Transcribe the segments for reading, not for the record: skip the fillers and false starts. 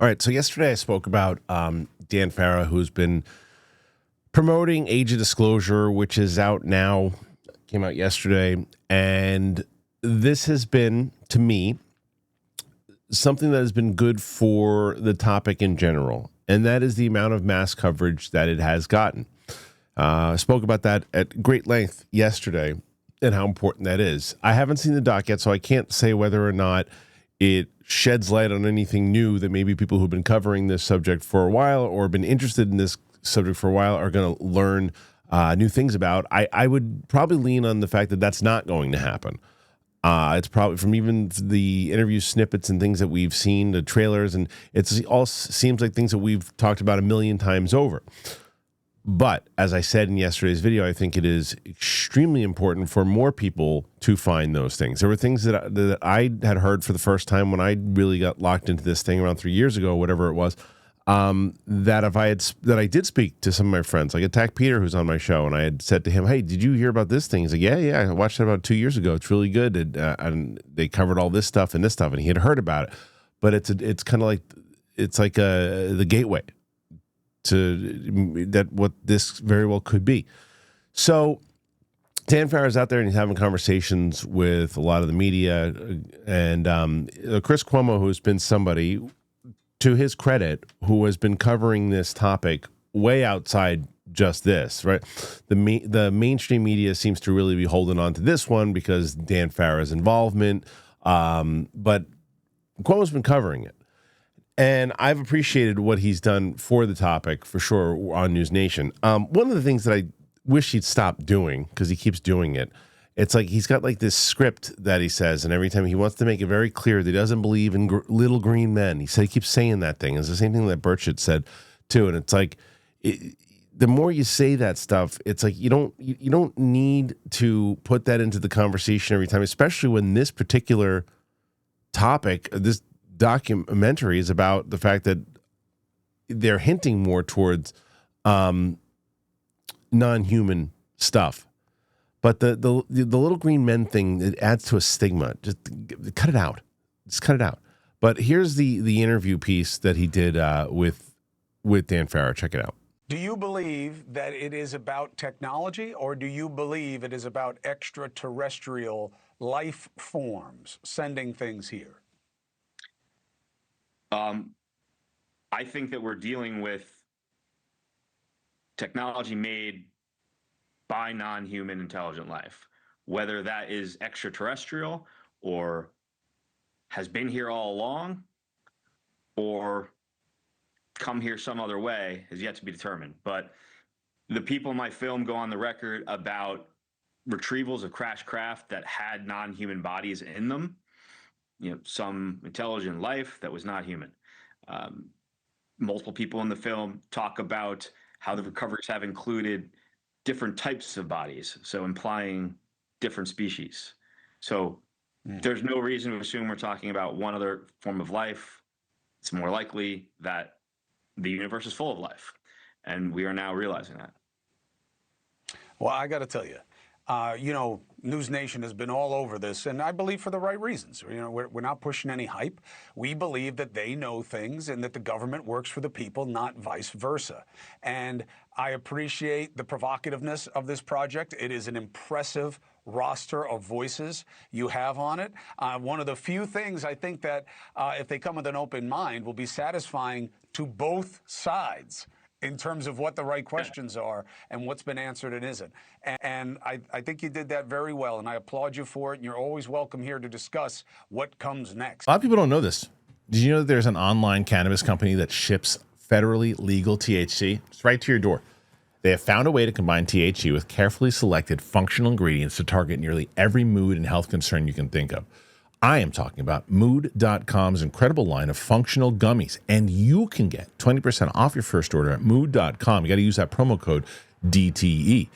All right, so yesterday I spoke about Dan Farah, who's been promoting Age of Disclosure, which is out now, came out yesterday, and this has been, to me, something that has been good for the topic in general, and that is the amount of mass coverage that it has gotten. I spoke about that at great length yesterday and how important that is. I haven't seen the doc yet, so I can't say whether or not it sheds light on anything new that maybe people who've been covering this subject for a while or been interested in this subject for a while are going to learn new things about. I would probably lean on the fact that that's not going to happen. It's probably from even the interview snippets and things that we've seen, the trailers, and it all seems like things that we've talked about a million times over. But as I said in yesterday's video, I think it is extremely important for more people to find those things. There were things that I had heard for the first time when I really got locked into this thing around 3 years ago, whatever it was. That I did speak to some of my friends, like Attack Peter, who's on my show, and I had said to him, "Hey, did you hear about this thing?" He's like, "Yeah, I watched it about 2 years ago. It's really good, and they covered all this stuff and this stuff, and he had heard about it." But it's kind of like the gateway to that what this very well could be. So Dan Farah is out there and he's having conversations with a lot of the media, and Chris Cuomo, who's been somebody, to his credit, who has been covering this topic way outside just this, right? The mainstream media seems to really be holding on to this one because Dan Farah's involvement, but Cuomo's been covering it. And I've appreciated what he's done for the topic, for sure, on News Nation. One of the things that I wish he'd stop doing, because he keeps doing it, it's like he's got like this script that he says, and every time he wants to make it very clear that he doesn't believe in little green men. He keeps saying that thing. It's the same thing that Birch had said, too. And it's like, the more you say that stuff, it's like you don't need to put that into the conversation every time, especially when this particular topic, this documentary is about the fact that they're hinting more towards non-human stuff. But the little green men thing, it adds to a stigma. Just cut it out. Just cut it out. But here's the interview piece that he did with Dan Farah. Check it out. Do you believe that it is about technology, or do you believe it is about extraterrestrial life forms sending things here? I think that we're dealing with technology made by non-human intelligent life, whether that is extraterrestrial or has been here all along or come here some other way is yet to be determined. But the people in my film go on the record about retrievals of crashed craft that had non-human bodies in them. Some intelligent life that was not human. Multiple people in the film talk about how the recoveries have included different types of bodies, so implying different species. So there's no reason to assume we're talking about one other form of life. It's more likely that the universe is full of life, and we are now realizing that. Well, I got to tell you, News Nation has been all over this, and I believe for the right reasons. We're not pushing any hype. We believe that they know things and that the government works for the people, not vice versa. And I appreciate the provocativeness of this project. It is an impressive roster of voices you have on it. One of the few things I think that if they come with an open mind will be satisfying to both sides in terms of what the right questions are and what's been answered and isn't. And I think you did that very well, and I applaud you for it, and you're always welcome here to discuss what comes next. A lot of people don't know this. Did you know that there's an online cannabis company that ships federally legal THC? It's right to your door. They have found a way to combine THC with carefully selected functional ingredients to target nearly every mood and health concern you can think of. I am talking about Mood.com's incredible line of functional gummies, and you can get 20% off your first order at Mood.com. You got to use that promo code DTE.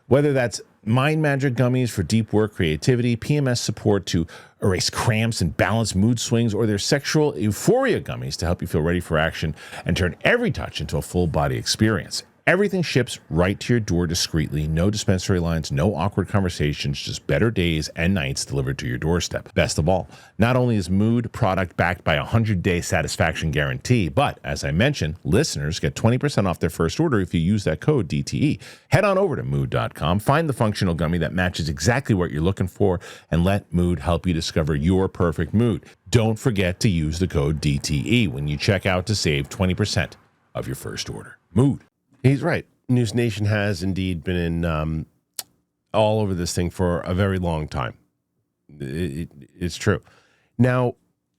Whether that's Mind Magic gummies for deep work creativity, PMS support to erase cramps and balance mood swings, or their sexual euphoria gummies to help you feel ready for action and turn every touch into a full body experience. Everything ships right to your door discreetly. No dispensary lines, no awkward conversations, just better days and nights delivered to your doorstep. Best of all, not only is Mood product backed by a 100-day satisfaction guarantee, but as I mentioned, listeners get 20% off their first order if you use that code DTE. Head on over to Mood.com, find the functional gummy that matches exactly what you're looking for, and let Mood help you discover your perfect mood. Don't forget to use the code DTE when you check out to save 20% of your first order. Mood. He's right. News Nation has indeed been in all over this thing for a very long time. It's true. Now,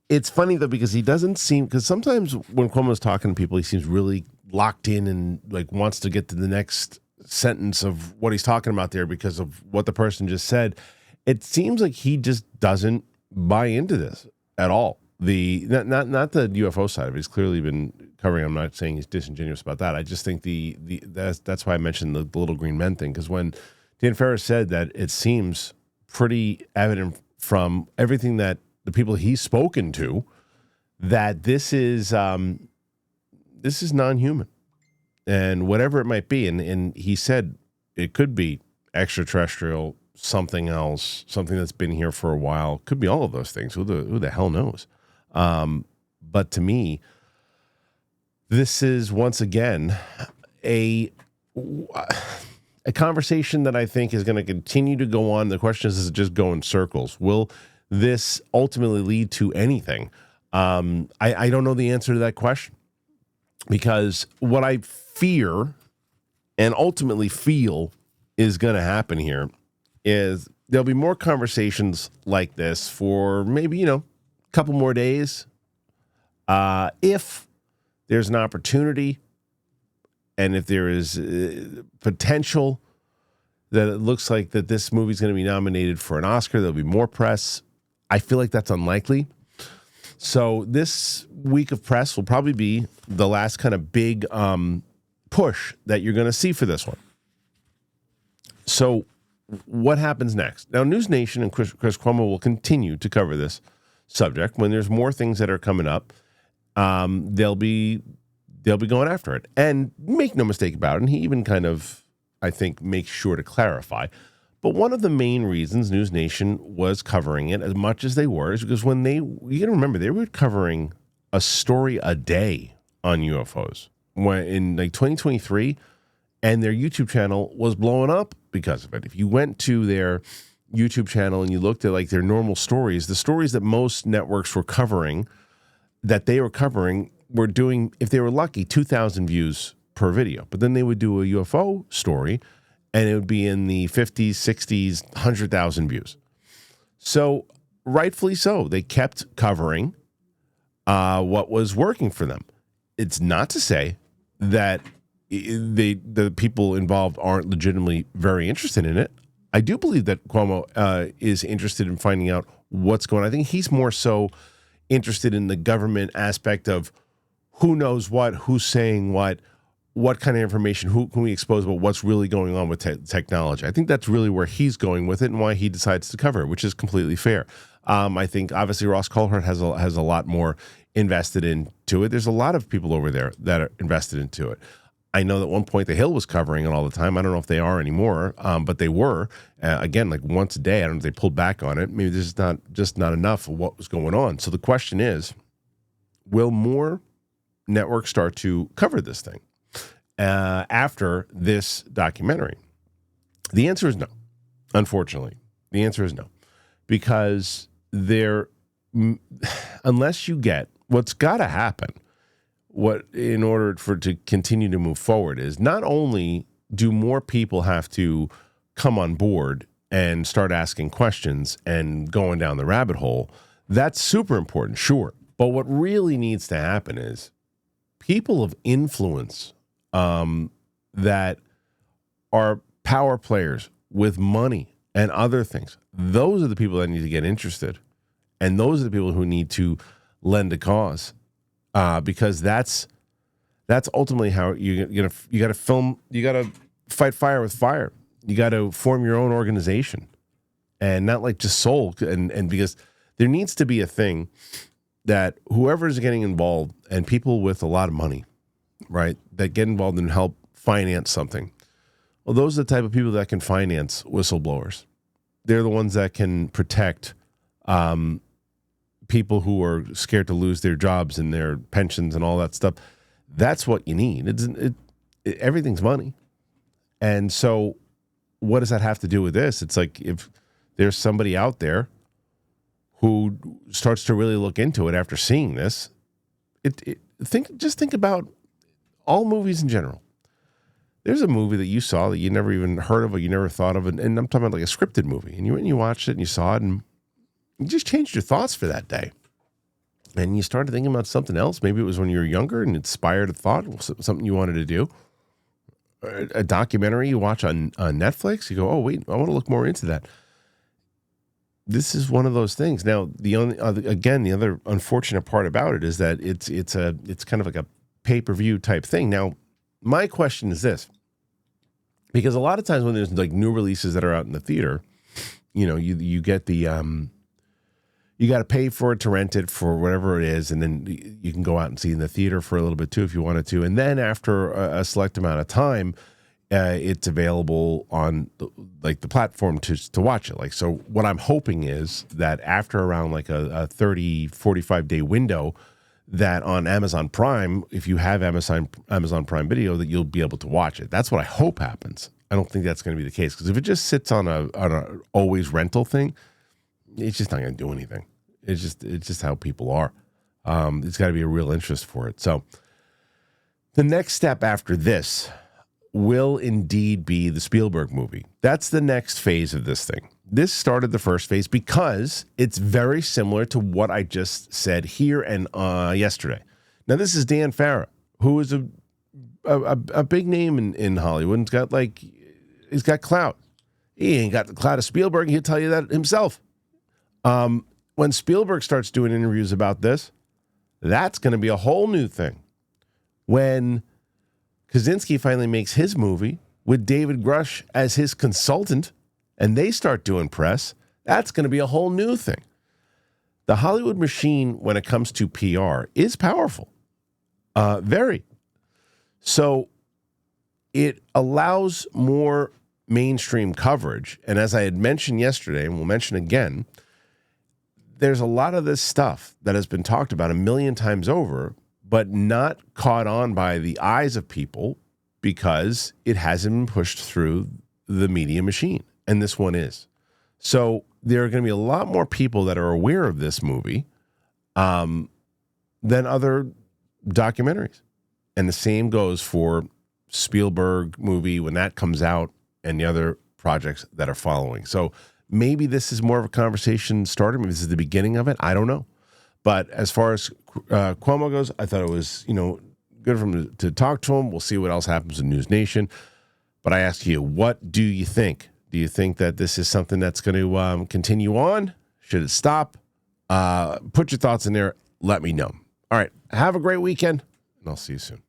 it's funny, though, because he doesn't seem... Because sometimes when Cuomo's talking to people, he seems really locked in and like wants to get to the next sentence of what he's talking about there because of what the person just said. It seems like he just doesn't buy into this at all. Not the UFO side of it. He's clearly been covering. I'm not saying he's disingenuous about that. I just think that's why I mentioned the little green men thing, because when Dan Farah said that, it seems pretty evident from everything that the people he's spoken to that this is non-human, and whatever it might be. And he said it could be extraterrestrial, something else, something that's been here for a while. Could be all of those things. Who the hell knows? But to me, this is once again a conversation that I think is going to continue to go on. The question is, does it just go in circles? Will this ultimately lead to anything? I don't know the answer to that question, because what I fear and ultimately feel is going to happen here is there'll be more conversations like this for maybe, a couple more days. If there's an opportunity and if there is potential that it looks like that this movie's going to be nominated for an Oscar, there'll be more press. I feel like that's unlikely. So this week of press will probably be the last kind of big push that you're going to see for this one. So what happens next? Now, News Nation and Chris Cuomo will continue to cover this subject. When there's more things that are coming up, they'll be going after it. And make no mistake about it, and he even kind of, I think, makes sure to clarify. But one of the main reasons News Nation was covering it as much as they were is because you got to remember, they were covering a story a day on UFOs in like 2023, and their YouTube channel was blowing up because of it. If you went to their YouTube channel and you looked at like their normal stories, the stories that most networks were covering, were doing, if they were lucky, 2,000 views per video. But then they would do a UFO story, and it would be in the 50s, 60s, 100,000 views. So rightfully so, they kept covering what was working for them. It's not to say that the people involved aren't legitimately very interested in it. I do believe that Cuomo is interested in finding out what's going on. I think he's more so interested in the government aspect of who knows what, who's saying what kind of information, who can we expose about what's really going on with technology. I think that's really where he's going with it and why he decides to cover it, which is completely fair. I think obviously Ross Coulthart has a lot more invested into it. There's a lot of people over there that are invested into it. I know that at one point The Hill was covering it all the time. I don't know if they are anymore, but they were. Again, like once a day. I don't know if they pulled back on it. Maybe there's not enough of what was going on. So the question is, will more networks start to cover this thing after this documentary? The answer is no. Unfortunately, the answer is no. Because unless you get, what's got to happen, in order to continue to move forward, is not only do more people have to come on board and start asking questions and going down the rabbit hole. That's super important, sure. But what really needs to happen is people of influence that are power players with money and other things. Those are the people that need to get interested. And those are the people who need to lend a cause. Because that's ultimately how you got to fight fire with fire. You got to form your own organization, and not like just soul. And because there needs to be a thing that whoever is getting involved, and people with a lot of money, right, that get involved and help finance something. Well, those are the type of people that can finance whistleblowers. They're the ones that can protect people who are scared to lose their jobs and their pensions and all that stuff. That's what you need. Everything's money. And so what does that have to do with this? It's like if there's somebody out there who starts to really look into it after seeing this, think about all movies in general. There's a movie that you saw that you never even heard of or you never thought of, and I'm talking about like a scripted movie, and you went and you watched it and you saw it, and you just changed your thoughts for that day. And you started thinking about something else. Maybe it was when you were younger and inspired a thought, something you wanted to do. A documentary you watch on Netflix, you go, oh, wait, I want to look more into that. This is one of those things. Now, the other unfortunate part about it is that it's kind of like a pay-per-view type thing. Now, my question is this. Because a lot of times when there's like new releases that are out in the theater, you get the you got to pay for it to rent it for whatever it is, and then you can go out and see it in the theater for a little bit too if you wanted to. And then after a select amount of time, it's available on the platform to watch it. Like, so what I'm hoping is that after around like a 30, 45 day window, that on Amazon Prime, if you have Amazon Prime Video, that you'll be able to watch it. That's what I hope happens. I don't think that's going to be the case, because if it just sits on a always rental thing, it's just not going to do anything. It's just how people are. It's got to be a real interest for it. So the next step after this will indeed be the Spielberg movie. That's the next phase of this thing. This started the first phase because it's very similar to what I just said here and yesterday. Now, this is Dan Farah, who is a big name in Hollywood. And he's got clout. He ain't got the clout of Spielberg. He'll tell you that himself. When Spielberg starts doing interviews about this, that's going to be a whole new thing. When Kaczynski finally makes his movie with David Grush as his consultant, and they start doing press, that's going to be a whole new thing. The Hollywood machine, when it comes to PR, is powerful. Very. So it allows more mainstream coverage. And as I had mentioned yesterday, and we'll mention again, there's a lot of this stuff that has been talked about a million times over, but not caught on by the eyes of people because it hasn't been pushed through the media machine. And this one is. So there are going to be a lot more people that are aware of this movie than other documentaries. And the same goes for Spielberg movie when that comes out and the other projects that are following. So maybe this is more of a conversation starter. Maybe this is the beginning of it. I don't know. But as far as Cuomo goes, I thought it was, good for him to talk to him. We'll see what else happens in News Nation. But I ask you, what do you think? Do you think that this is something that's going to continue on? Should it stop? Put your thoughts in there. Let me know. All right. Have a great weekend, and I'll see you soon.